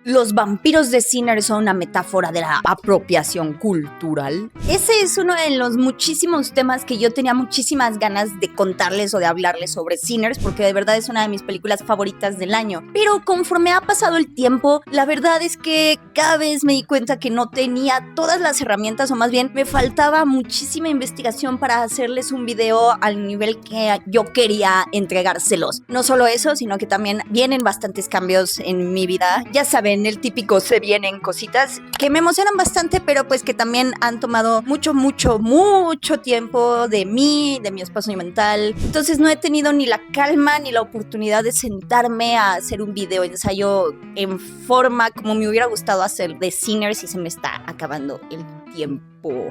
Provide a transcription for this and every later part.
¿Los vampiros de Sinners son una metáfora de la apropiación cultural? Ese es uno de los muchísimos temas que yo tenía muchísimas ganas de contarles o de hablarles sobre Sinners, porque de verdad es una de mis películas favoritas del año. Pero conforme ha pasado el tiempo, la verdad es que cada vez me di cuenta que no tenía todas las herramientas, o más bien me faltaba muchísima investigación para hacerles un video al nivel que yo quería entregárselos. No solo eso, sino que también vienen bastantes cambios en mi vida. Ya saben, el típico se vienen cositas que me emocionan bastante, pero pues que también han tomado mucho tiempo de mí, de mi espacio mental. Entonces no he tenido ni la calma ni la oportunidad de sentarme a hacer un video ensayo en forma como me hubiera gustado hacer de Sinners, y se me está acabando el tiempo.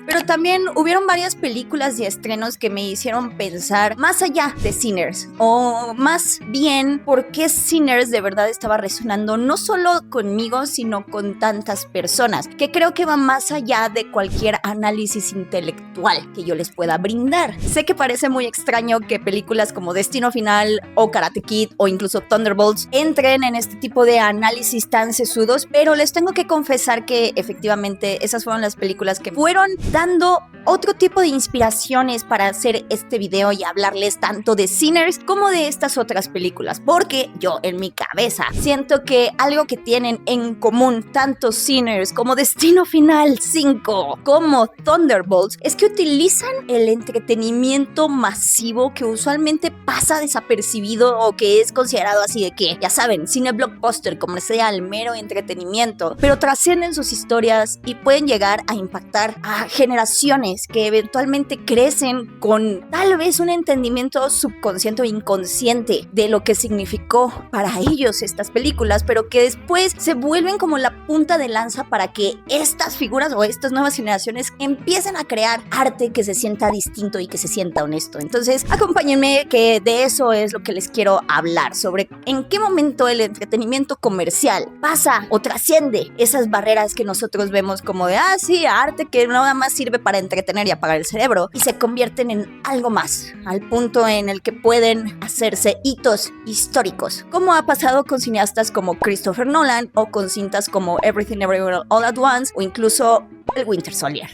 Pero también hubieron varias películas y estrenos que me hicieron pensar más allá de Sinners, o más bien por qué Sinners de verdad estaba resonando no solo conmigo, sino con tantas personas, que creo que va más allá de cualquier análisis intelectual que yo les pueda brindar. Sé que parece muy extraño que películas como Destino Final o Karate Kid o incluso Thunderbolts entren en este tipo de análisis tan sesudos, pero les tengo que confesar que efectivamente esas fueron las películas que fueron dando otro tipo de inspiraciones para hacer este video y hablarles tanto de Sinners como de estas otras películas, porque yo en mi cabeza siento que algo que tienen en común tanto Sinners como Destino Final 5 como Thunderbolts es que utilizan el entretenimiento masivo que usualmente pasa desapercibido o que es considerado así de que, ya saben, cine blockbuster, comercial, mero entretenimiento, pero trascienden sus historias y pueden llegar a impactar a generaciones que eventualmente crecen con tal vez un entendimiento subconsciente o inconsciente de lo que significó para ellos estas películas, pero que después se vuelven como la punta de lanza para que estas figuras o estas nuevas generaciones empiecen a crear arte que se sienta distinto y que se sienta honesto. Entonces, acompáñenme, que de eso es lo que les quiero hablar, sobre en qué momento el entretenimiento comercial pasa o trasciende esas barreras que nosotros vemos como de, sí, arte que nada más sirve para entretener y apagar el cerebro, y se convierten en algo más, al punto en el que pueden hacerse hitos históricos, como ha pasado con cineastas como Christopher Nolan o con cintas como Everything Everywhere All at Once o incluso El Winter Soldier.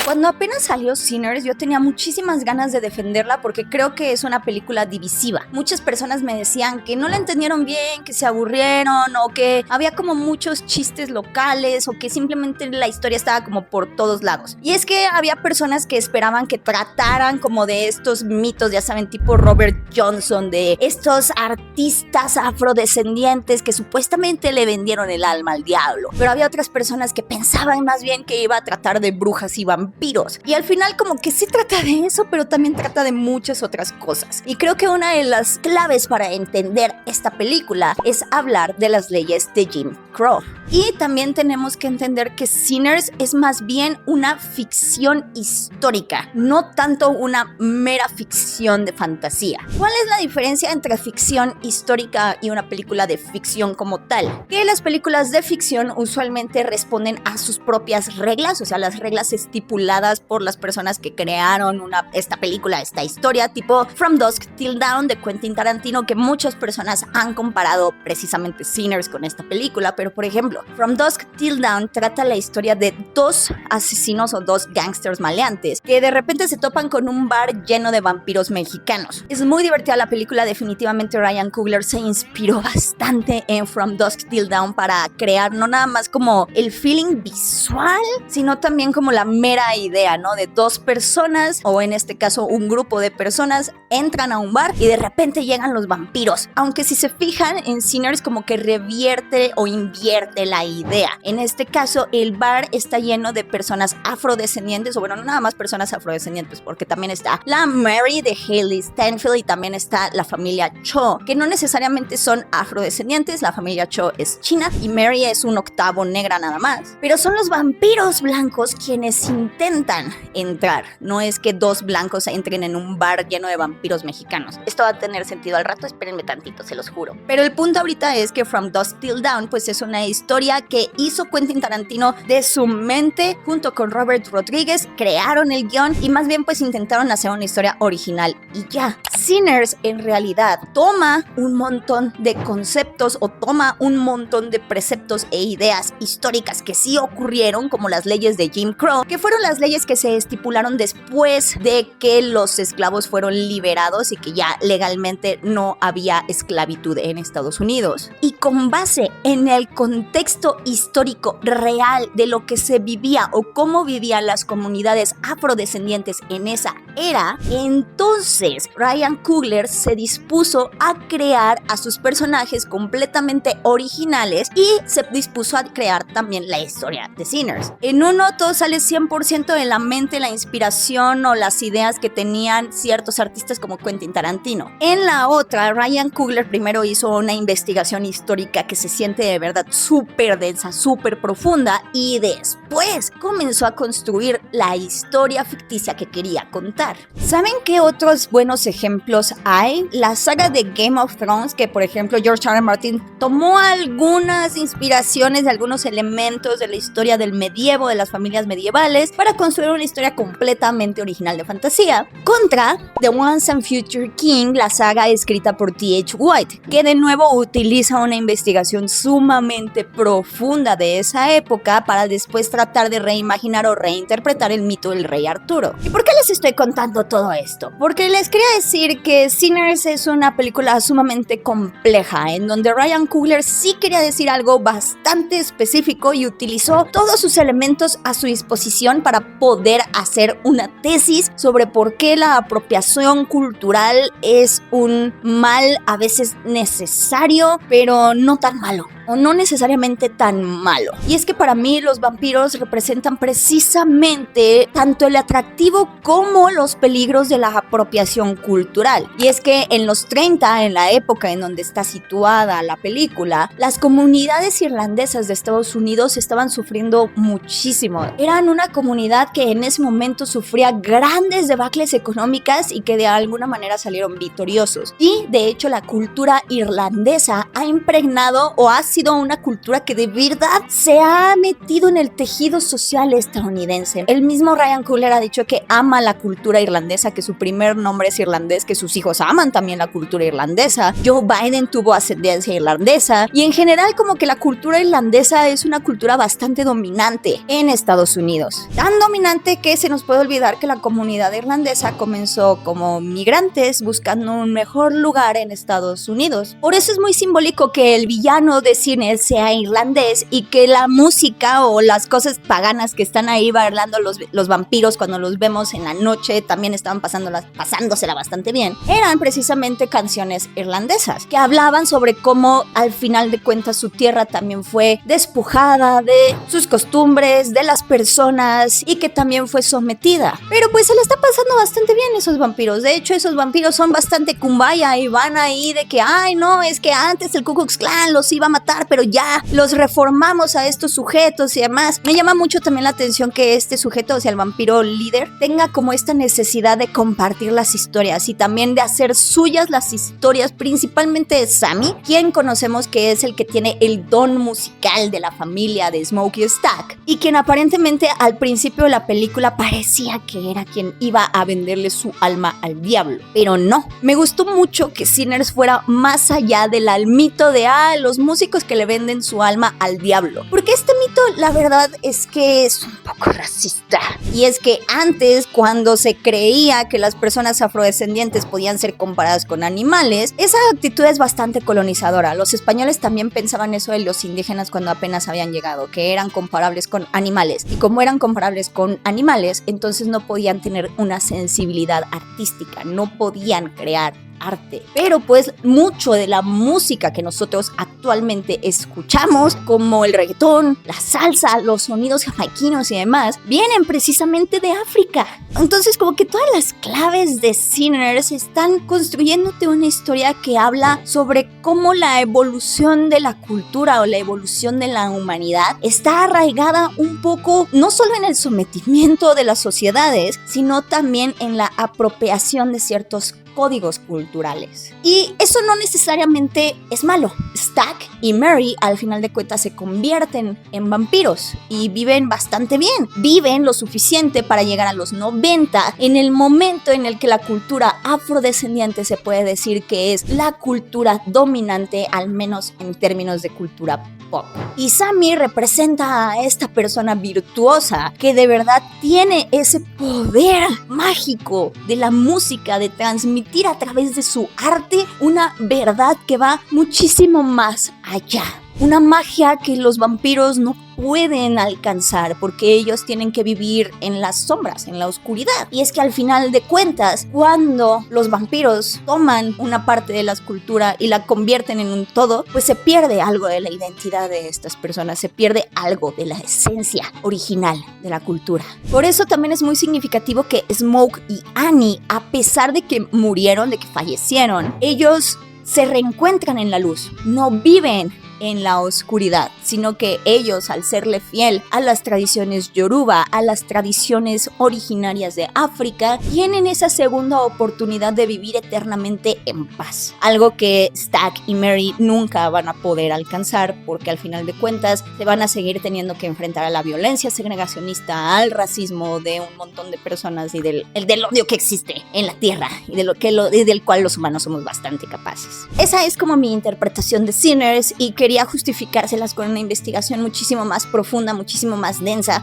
Cuando apenas salió Sinners, yo tenía muchísimas ganas de defenderla porque creo que es una película divisiva. Muchas personas me decían que no la entendieron bien, que se aburrieron o que había como muchos chistes locales o que simplemente la historia estaba como por todos lados. Y es que había personas que esperaban que trataran como de estos mitos, ya saben, tipo Robert Johnson, de estos artistas afrodescendientes que supuestamente le vendieron el alma al diablo. Pero había otras personas que pensaban más bien que iba a tratar de brujas y vampiros. Y al final como que sí trata de eso, pero también trata de muchas otras cosas. Y creo que una de las claves para entender esta película es hablar de las leyes de Jim Crow. Y también tenemos que entender que Sinners es más bien una ficción histórica, no tanto una mera ficción de fantasía. ¿Cuál es la diferencia entre ficción histórica y una película de ficción como tal? Que las películas de ficción usualmente responden a sus propias reglas, o sea, las reglas estipuladas por las personas que crearon esta película, esta historia, tipo From Dusk Till Dawn de Quentin Tarantino, que muchas personas han comparado precisamente Sinners con esta película. Pero por ejemplo, From Dusk Till Dawn trata la historia de dos asesinos o dos gangsters maleantes que de repente se topan con un bar lleno de vampiros mexicanos. Es muy divertida la película, definitivamente Ryan Coogler se inspiró bastante en From Dusk Till Dawn para crear no nada más como el feeling visual, sino también como la mera idea, ¿no? De dos personas, o en este caso un grupo de personas, entran a un bar y de repente llegan los vampiros. Aunque si se fijan en Sinners como que revierte o invierte la idea. En este caso el bar está lleno de personas afrodescendientes, o bueno, no nada más personas afrodescendientes, porque también está la Mary de Hailee Steinfeld y también está la familia Cho, que no necesariamente son afrodescendientes. La familia Cho es china y Mary es un octavo negra nada más. Pero son los vampiros blancos quienes intentan entrar. No es que dos blancos entren en un bar lleno de vampiros mexicanos. Esto va a tener sentido al rato, espérenme tantito, se los juro. Pero el punto ahorita es que From Dusk Till Dawn pues es una historia historia que hizo Quentin Tarantino de su mente junto con Robert Rodríguez, crearon el guión y más bien pues intentaron hacer una historia original y ya. Sinners en realidad toma un montón de conceptos o toma un montón de preceptos e ideas históricas que sí ocurrieron, como las leyes de Jim Crow, que fueron las leyes que se estipularon después de que los esclavos fueron liberados y que ya legalmente no había esclavitud en Estados Unidos. Y con base en el contexto histórico real de lo que se vivía o cómo vivían las comunidades afrodescendientes en esa era, entonces Ryan Coogler se dispuso a crear a sus personajes completamente originales y se dispuso a crear también la historia de Sinners. En uno todo sale 100% de la mente, la inspiración o las ideas que tenían ciertos artistas como Quentin Tarantino. En la otra, Ryan Coogler primero hizo una investigación histórica que se siente de verdad súper densa, súper profunda y después comenzó a construir la historia ficticia que quería contar. ¿Saben qué otros buenos ejemplos hay? La saga de Game of Thrones, que por ejemplo George R. R. Martin tomó algunas inspiraciones de algunos elementos de la historia del medievo, de las familias medievales, para construir una historia completamente original de fantasía. Contra The Once and Future King, la saga escrita por T.H. White, que de nuevo utiliza una investigación sumamente profunda de esa época para después tratar de reimaginar o reinterpretar el mito del rey Arturo. ¿Y por qué les estoy contando todo esto? Porque les quería decir que Sinners es una película sumamente compleja, en donde Ryan Coogler sí quería decir algo bastante específico y utilizó todos sus elementos a su disposición para poder hacer una tesis sobre por qué la apropiación cultural es un mal a veces necesario, pero no tan malo. O no necesariamente tan malo. Y es que para mí los vampiros representan precisamente tanto el atractivo como los peligros de la apropiación cultural. Y es que en los 30, en la época en donde está situada la película, las comunidades irlandesas de Estados Unidos estaban sufriendo muchísimo. Eran una comunidad que en ese momento sufría grandes debacles económicas y que de alguna manera salieron victoriosos. Y de hecho la cultura irlandesa ha impregnado o ha sido una cultura que de verdad se ha metido en el tejido social estadounidense. El mismo Ryan Coogler ha dicho que ama la cultura irlandesa, que su primer nombre es irlandés, que sus hijos aman también la cultura irlandesa. Joe Biden tuvo ascendencia irlandesa y en general como que la cultura irlandesa es una cultura bastante dominante en Estados Unidos. Tan dominante que se nos puede olvidar que la comunidad irlandesa comenzó como migrantes buscando un mejor lugar en Estados Unidos. Por eso es muy simbólico que el villano de cine sea irlandés y que la música o las cosas paganas que están ahí bailando los vampiros cuando los vemos en la noche también estaban pasándosela bastante bien, eran precisamente canciones irlandesas que hablaban sobre cómo al final de cuentas su tierra también fue despojada de sus costumbres, de las personas y que también fue sometida. Pero pues se le está pasando bastante bien esos vampiros. De hecho esos vampiros son bastante kumbaya y van ahí de que ay no, es que antes el Ku Klux Klan los iba a matar, pero ya los reformamos a estos sujetos y demás. Me llama mucho también la atención que este sujeto, o sea el vampiro líder, tenga como esta necesidad de compartir las historias y también de hacer suyas las historias, principalmente de Sammy, quien conocemos que es el que tiene el don musical de la familia de Smokey Stack y quien aparentemente al principio de la película parecía que era quien iba a venderle su alma al diablo, pero no. Me gustó mucho que Sinners fuera más allá del mito de los músicos que le venden su alma al diablo, porque este mito la verdad es que es un poco racista. Y es que antes, cuando se creía que las personas afrodescendientes podían ser comparadas con animales, esa actitud es bastante colonizadora. Los españoles también pensaban eso de los indígenas cuando apenas habían llegado, que eran comparables con animales, y como eran comparables con animales, entonces no podían tener una sensibilidad artística, no podían crear arte. Pero pues mucho de la música que nosotros actualmente escuchamos, como el reggaetón, la salsa, los sonidos jamaiquinos y demás, vienen precisamente de África. Entonces como que todas las claves de Sinners están construyéndote una historia que habla sobre cómo la evolución de la cultura o la evolución de la humanidad está arraigada un poco no solo en el sometimiento de las sociedades, sino también en la apropiación de ciertos códigos culturales. Y eso no necesariamente es malo. Stack y Mary al final de cuentas se convierten en vampiros y viven bastante bien. Viven lo suficiente para llegar a los 90, en el momento en el que la cultura afrodescendiente se puede decir que es la cultura dominante, al menos en términos de cultura pop. Y Sammy representa a esta persona virtuosa que de verdad tiene ese poder mágico de la música, de transmitir a través de su arte una verdad que va muchísimo más allá. Una magia que los vampiros no pueden alcanzar porque ellos tienen que vivir en las sombras, en la oscuridad. Y es que al final de cuentas, cuando los vampiros toman una parte de la cultura y la convierten en un todo, pues se pierde algo de la identidad de estas personas, se pierde algo de la esencia original de la cultura. Por eso también es muy significativo que Smoke y Annie, a pesar de que murieron, de que fallecieron, ellos se reencuentran en la luz, no viven en la oscuridad, sino que ellos, al serle fiel a las tradiciones Yoruba, a las tradiciones originarias de África, tienen esa segunda oportunidad de vivir eternamente en paz. Algo que Stack y Mary nunca van a poder alcanzar porque al final de cuentas se van a seguir teniendo que enfrentar a la violencia segregacionista, al racismo de un montón de personas y del odio que existe en la tierra y del cual los humanos somos bastante capaces. Esa es como mi interpretación de Sinners y quería justificárselas con una investigación muchísimo más profunda, muchísimo más densa.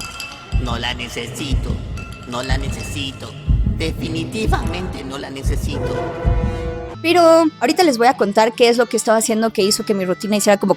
No la necesito, no la necesito, definitivamente no la necesito. Pero ahorita les voy a contar qué es lo que estaba haciendo que hizo que mi rutina hiciera como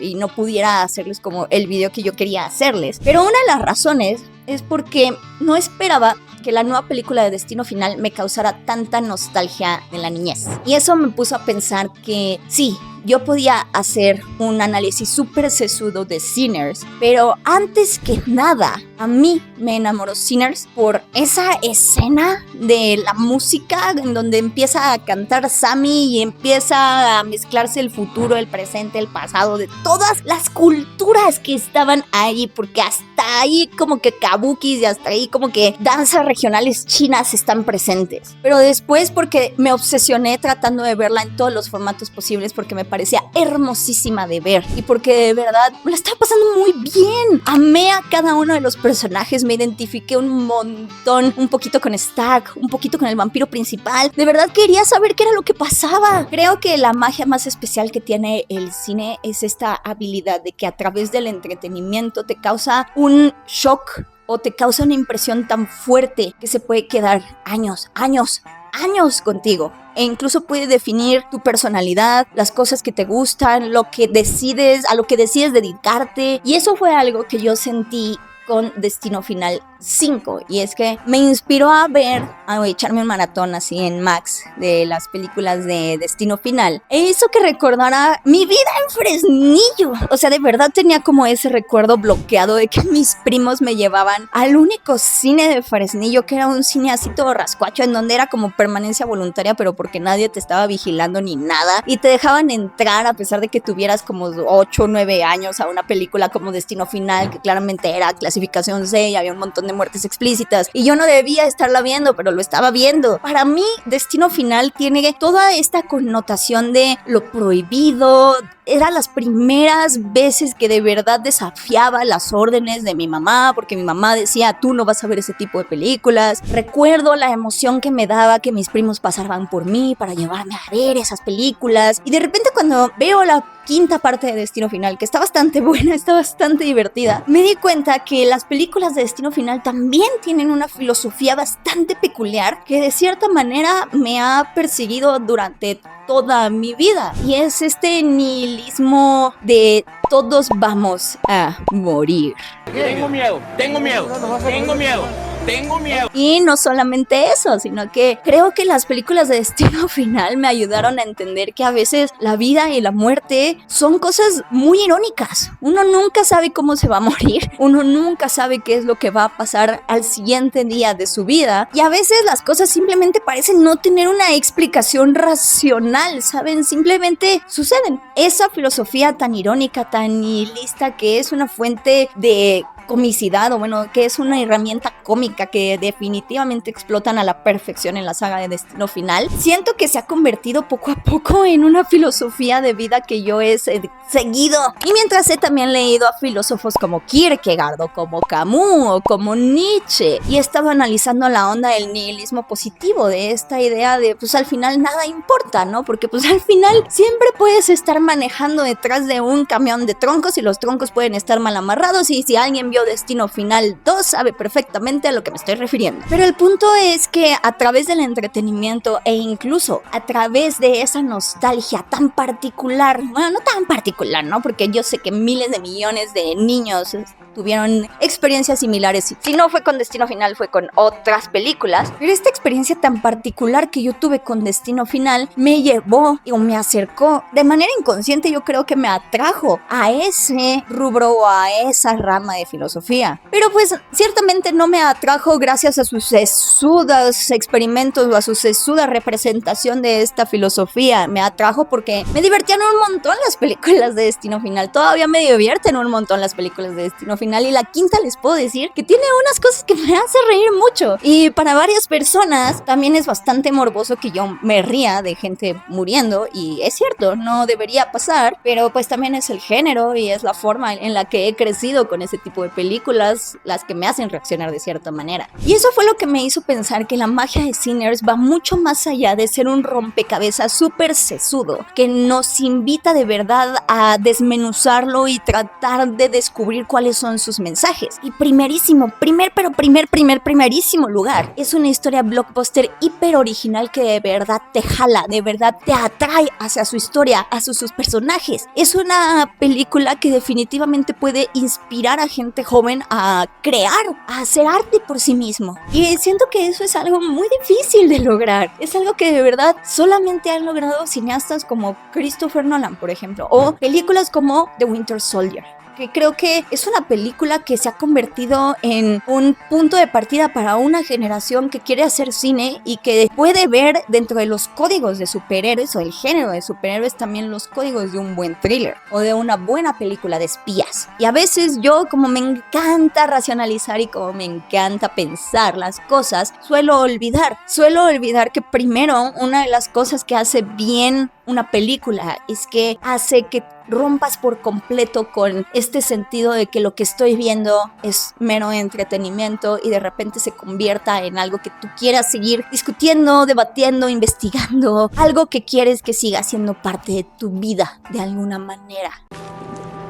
y no pudiera hacerles como el video que yo quería hacerles. Pero una de las razones es porque no esperaba que la nueva película de Destino Final me causara tanta nostalgia de la niñez. Y eso me puso a pensar que sí, yo podía hacer un análisis súper sesudo de Sinners, pero antes que nada, a mí me enamoró Sinners por esa escena de la música en donde empieza a cantar Sammy y empieza a mezclarse el futuro, el presente, el pasado, de todas las culturas que estaban ahí, porque hasta ahí como que kabukis y hasta ahí como que danzas regionales chinas están presentes. Pero después porque me obsesioné tratando de verla en todos los formatos posibles porque me parecía hermosísima de ver y porque de verdad me la estaba pasando muy bien. Amé a cada uno de los personajes, me identifiqué un montón, un poquito con Stack, un poquito con el vampiro principal. De verdad quería saber qué era lo que pasaba. Creo que la magia más especial que tiene el cine es esta habilidad de que a través del entretenimiento te causa un shock o te causa una impresión tan fuerte que se puede quedar años contigo. E incluso puede definir tu personalidad, las cosas que te gustan, lo que decides, a lo que decides dedicarte. Y eso fue algo que yo sentí con Destino Final 5, y es que me inspiró a echarme un maratón así en Max de las películas de Destino Final, e hizo que recordara mi vida en Fresnillo. O sea, de verdad tenía como ese recuerdo bloqueado de que mis primos me llevaban al único cine de Fresnillo, que era un cine así todo rascuacho, en donde era como permanencia voluntaria, pero porque nadie te estaba vigilando ni nada, y te dejaban entrar a pesar de que tuvieras como 8 o 9 años a una película como Destino Final, que claramente era clasificación C y había un montón de muertes explícitas y yo no debía estarla viendo, pero lo estaba viendo. Para mí, Destino Final tiene toda esta connotación de lo prohibido. Eran las primeras veces que de verdad desafiaba las órdenes de mi mamá, porque mi mamá decía, tú no vas a ver ese tipo de películas. Recuerdo la emoción que me daba que mis primos pasaban por mí para llevarme a ver esas películas, y de repente cuando veo la quinta parte de Destino Final, que está bastante buena, está bastante divertida, me di cuenta que las películas de Destino Final también tienen una filosofía bastante peculiar que de cierta manera me ha perseguido durante toda mi vida, y es este nihilismo de todos vamos a morir. Tengo miedo. Y no solamente eso, sino que creo que las películas de Destino Final me ayudaron a entender que a veces la vida y la muerte son cosas muy irónicas. Uno nunca sabe cómo se va a morir, uno nunca sabe qué es lo que va a pasar al siguiente día de su vida, y a veces las cosas simplemente parecen no tener una explicación racional, ¿saben? Simplemente suceden. Esa filosofía tan irónica, tan nihilista, que es una fuente de comicidad, o bueno, que es una herramienta cómica que definitivamente explotan a la perfección en la saga de Destino Final, siento que se ha convertido poco a poco en una filosofía de vida que yo he seguido. Y mientras he también leído a filósofos como Kierkegaard, o como Camus, o como Nietzsche, y he estado analizando la onda del nihilismo positivo, de esta idea de pues al final nada importa, ¿no? Porque pues al final siempre puedes estar manejando detrás de un camión de troncos y los troncos pueden estar mal amarrados, y si alguien vio Destino Final 2 sabe perfectamente a lo que me estoy refiriendo. Pero el punto es que a través del entretenimiento e incluso a través de esa nostalgia tan particular, bueno, no tan particular, ¿no? Porque yo sé que miles de millones de niños tuvieron experiencias similares. Si no fue con Destino Final, fue con otras películas. Pero esta experiencia tan particular que yo tuve con Destino Final me llevó o me acercó de manera inconsciente, yo creo que me atrajo a ese rubro o a esa rama de filosofía. Pero pues ciertamente no me atrajo gracias a sus sesudos experimentos o a su sesuda representación de esta filosofía. Me atrajo porque me divertían un montón las películas de Destino Final. Todavía me divierten un montón las películas de Destino Final. Y la quinta les puedo decir que tiene unas cosas que me hacen reír mucho. Y para varias personas también es bastante morboso que yo me ría de gente muriendo. Y es cierto, no debería pasar. Pero pues también es el género y es la forma en la que he crecido con ese tipo de películas las que me hacen reaccionar de cierta manera. Y eso fue lo que me hizo pensar que la magia de Sinners va mucho más allá de ser un rompecabezas súper sesudo, que nos invita de verdad desmenuzarlo y tratar de descubrir cuáles son sus mensajes. Y primerísimo lugar, es una historia blockbuster hiper original que de verdad te jala, de verdad te atrae hacia su historia, hacia sus personajes. Es una película que definitivamente puede inspirar a gente joven a crear, a hacer arte por sí mismo. Y siento que eso es algo muy difícil de lograr. Es algo que de verdad solamente han logrado cineastas como Christopher Nolan, por ejemplo, o películas como The Winter Soldier, que creo que es una película que se ha convertido en un punto de partida para una generación que quiere hacer cine y que puede ver dentro de los códigos de superhéroes o el género de superhéroes también los códigos de un buen thriller o de una buena película de espías. Y a veces yo, como me encanta racionalizar y como me encanta pensar las cosas, suelo olvidar que primero una de las cosas que hace bien una película es que hace que rompas por completo con este sentido de que lo que estoy viendo es mero entretenimiento y de repente se convierta en algo que tú quieras seguir discutiendo, debatiendo, investigando, algo que quieres que siga siendo parte de tu vida de alguna manera.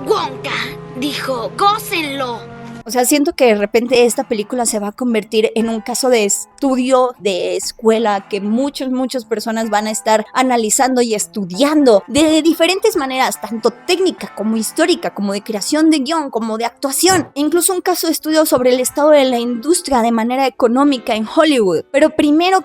Wonka dijo, gócenlo. O sea, siento que de repente esta película se va a convertir en un caso de estudio, de escuela, que muchas personas van a estar analizando y estudiando de diferentes maneras, tanto técnica como histórica, como de creación de guión, como de actuación. E incluso un caso de estudio sobre el estado de la industria de manera económica en Hollywood. Pero primero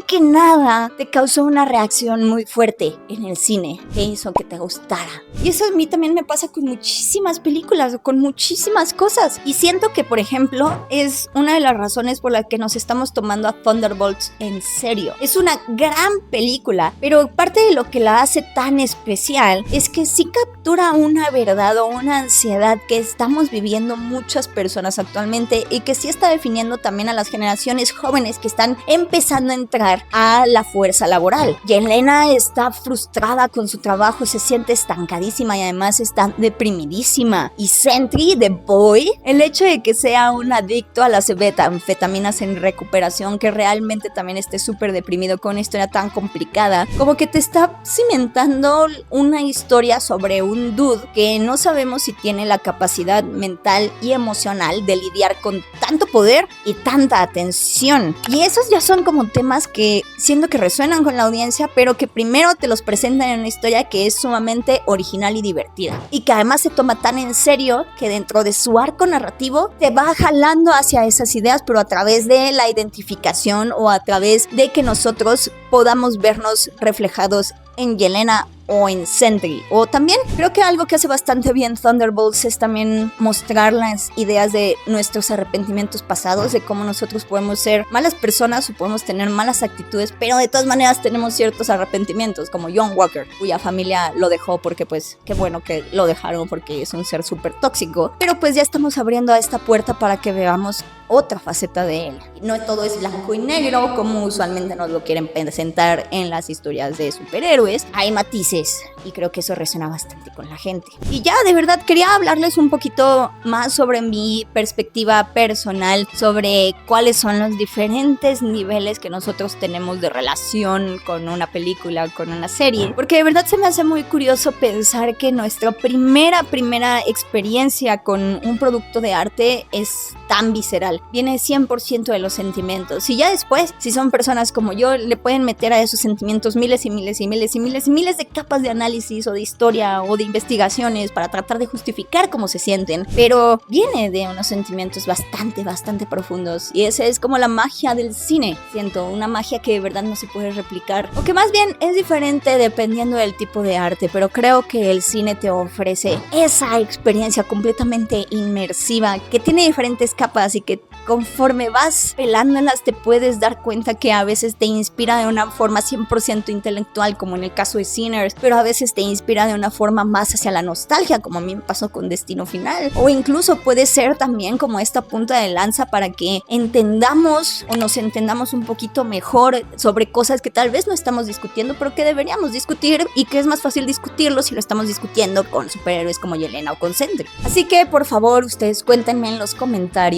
que nada, te causó una reacción muy fuerte en el cine que hizo que te gustara. Y eso a mí también me pasa con muchísimas películas, con muchísimas cosas. Y siento que, por ejemplo, es una de las razones por las que nos estamos tomando a Thunderbolts en serio. Es una gran película, pero parte de lo que la hace tan especial es que sí captura una verdad o una ansiedad que estamos viviendo muchas personas actualmente y que sí está definiendo también a las generaciones jóvenes que están empezando a entrar a la fuerza laboral. Yelena está frustrada con su trabajo, se siente estancadísima y además está deprimidísima. Y Sentry, The Boy, el hecho de que sea un adicto a las metanfetaminas en recuperación, que realmente también esté súper deprimido con una historia tan complicada, como que te está cimentando una historia sobre un dude que no sabemos si tiene la capacidad mental y emocional de lidiar con tanto poder y tanta atención. Y esos ya son como temas que siento que resuenan con la audiencia, pero que primero te los presentan en una historia que es sumamente original y divertida, y que además se toma tan en serio que dentro de su arco narrativo te va jalando hacia esas ideas, pero a través de la identificación o a través de que nosotros podamos vernos reflejados en Yelena o en Sentry. O también creo que algo que hace bastante bien Thunderbolts es también mostrar las ideas de nuestros arrepentimientos pasados, de cómo nosotros podemos ser malas personas o podemos tener malas actitudes, pero de todas maneras tenemos ciertos arrepentimientos, como John Walker, cuya familia lo dejó porque pues qué bueno que lo dejaron porque es un ser súper tóxico, pero pues ya estamos abriendo a esta puerta para que veamos otra faceta de él. No todo es blanco y negro como usualmente nos lo quieren presentar en las historias de superhéroes. Hay matices y creo que eso resuena bastante con la gente. Y ya, de verdad, quería hablarles un poquito más sobre mi perspectiva personal, sobre cuáles son los diferentes niveles que nosotros tenemos de relación con una película, con una serie, porque de verdad se me hace muy curioso pensar que nuestra primera experiencia con un producto de arte es tan visceral, viene 100% de los sentimientos, y ya después, si son personas como yo, le pueden meter a esos sentimientos miles y miles y miles y miles y miles de capas de análisis o de historia o de investigaciones para tratar de justificar cómo se sienten, pero viene de unos sentimientos bastante profundos, y esa es como la magia del cine. Siento una magia que de verdad no se puede replicar, o que más bien es diferente dependiendo del tipo de arte, pero creo que el cine te ofrece esa experiencia completamente inmersiva que tiene diferentes capas y que conforme vas pelándolas te puedes dar cuenta que a veces te inspira de una forma 100% intelectual, como en el caso de Sinners, pero a veces te inspira de una forma más hacia la nostalgia, como a mí me pasó con Destino Final, o incluso puede ser también como esta punta de lanza para que entendamos o nos entendamos un poquito mejor sobre cosas que tal vez no estamos discutiendo, pero que deberíamos discutir, y que es más fácil discutirlo si lo estamos discutiendo con superhéroes como Yelena o con Sentry. Así que por favor, ustedes cuéntenme en los comentarios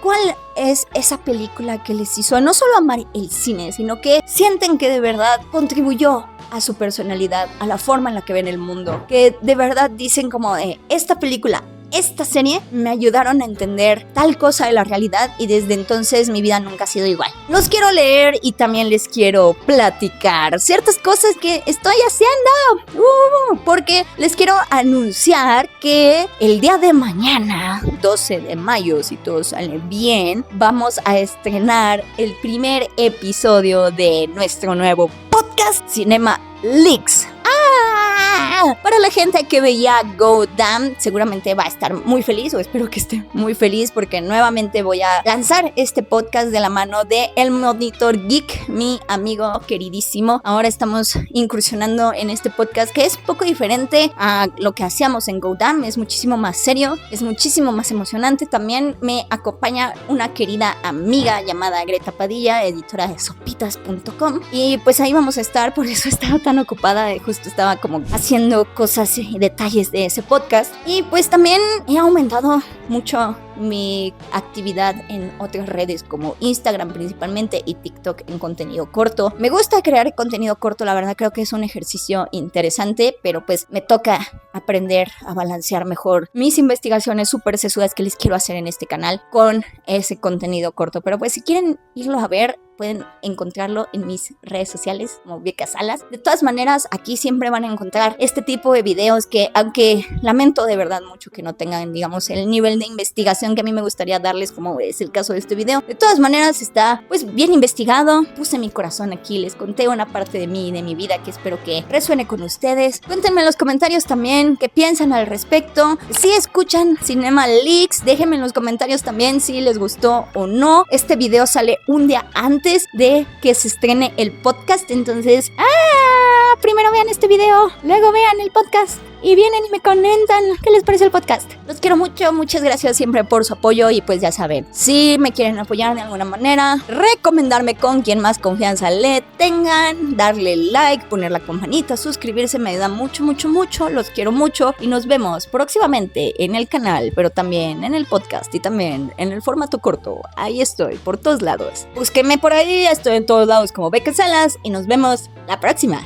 ¿cuál es esa película que les hizo no solo amar el cine, sino que sienten que de verdad contribuyó a su personalidad, a la forma en la que ven el mundo? Que de verdad dicen como de esta película, esta serie me ayudaron a entender tal cosa de la realidad y desde entonces mi vida nunca ha sido igual. Los quiero leer y también les quiero platicar ciertas cosas que estoy haciendo, porque les quiero anunciar que el día de mañana, 12 de mayo, si todo sale bien, vamos a estrenar el primer episodio de nuestro nuevo podcast Cinema Leaks. Para la gente que veía Gotham, seguramente va a estar muy feliz, o espero que esté muy feliz, porque nuevamente voy a lanzar este podcast de la mano de El Monitor Geek, mi amigo queridísimo. Ahora estamos incursionando en este podcast que es un poco diferente a lo que hacíamos en Gotham, es muchísimo más serio, es muchísimo más emocionante. También me acompaña una querida amiga llamada Greta Padilla, editora de sopitas.com, y pues ahí vamos a estar. Por eso estaba tan ocupada, justo estaba como haciendo cosas y detalles de ese podcast. Y pues también he aumentado mucho mi actividad en otras redes como Instagram principalmente y TikTok en contenido corto. Me gusta crear contenido corto, la verdad creo que es un ejercicio interesante, pero pues me toca aprender a balancear mejor mis investigaciones súper sesudas que les quiero hacer en este canal con ese contenido corto. Pero pues si quieren irlo a ver, pueden encontrarlo en mis redes sociales como Beca Salas. De todas maneras, aquí siempre van a encontrar este tipo de videos que, aunque lamento de verdad mucho que no tengan, digamos, el nivel de investigación que a mí me gustaría darles, como es el caso de este video, de todas maneras está pues bien investigado. Puse mi corazón aquí, les conté una parte de mí y de mi vida que espero que resuene con ustedes. Cuéntenme en los comentarios también qué piensan al respecto. Si escuchan Cinema Leaks, déjenme en los comentarios también si les gustó o no. Este video sale un día antes de que se estrene el podcast, entonces primero vean este video, luego vean el podcast y vienen y me comentan qué les parece el podcast. Los quiero mucho, muchas gracias siempre por su apoyo, y pues ya saben, si me quieren apoyar de alguna manera, recomendarme con quien más confianza le tengan, darle like, poner la campanita, suscribirse, me ayuda mucho, los quiero mucho y nos vemos próximamente en el canal, pero también en el podcast y también en el formato corto. Ahí estoy, por todos lados. Búsquenme por ahí, estoy en todos lados como Beca Salas y nos vemos la próxima.